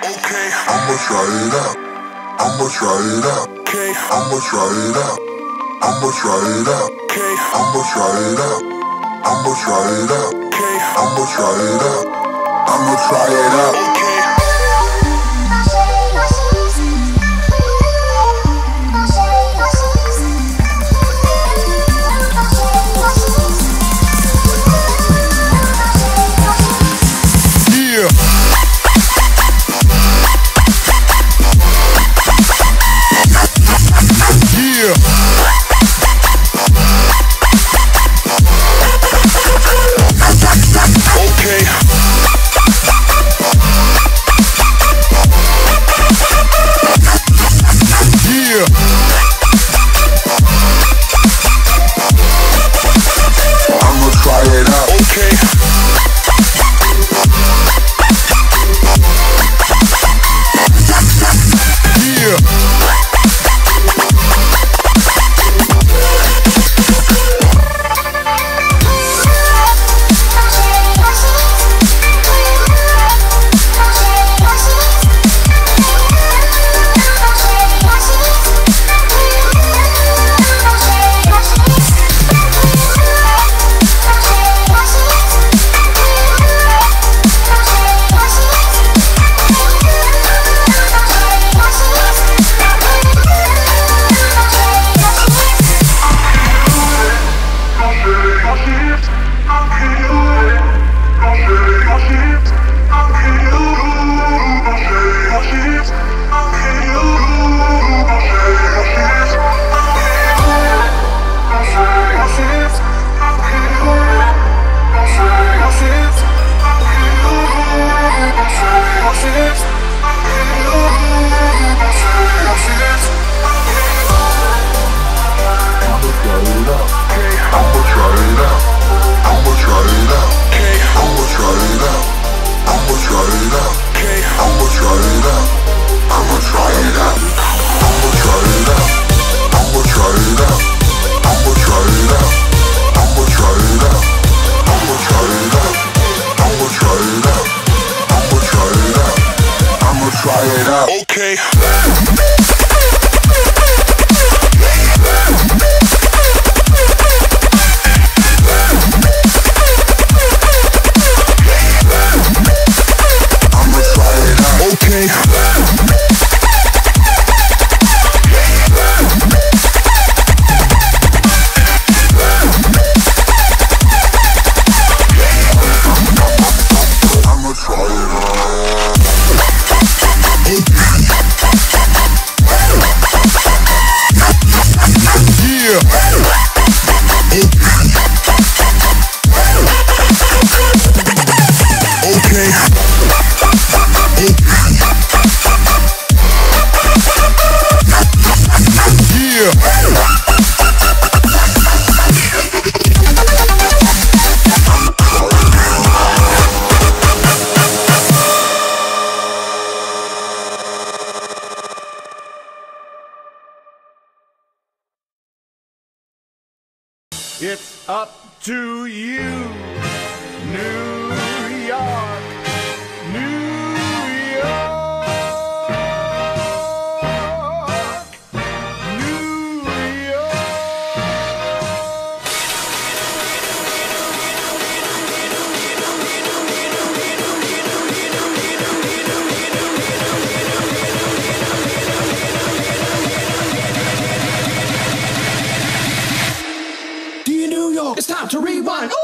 Okay. I'ma try it out. I'ma try it out. Okay. I'ma try it out. I'ma try it out. Okay. I'ma try it out. I'ma try it out. Okay. I'ma try it out. I'ma try it out. Okay. It's up to you, New York, New York, New York. Dear New York, it's time to rewind. Ooh!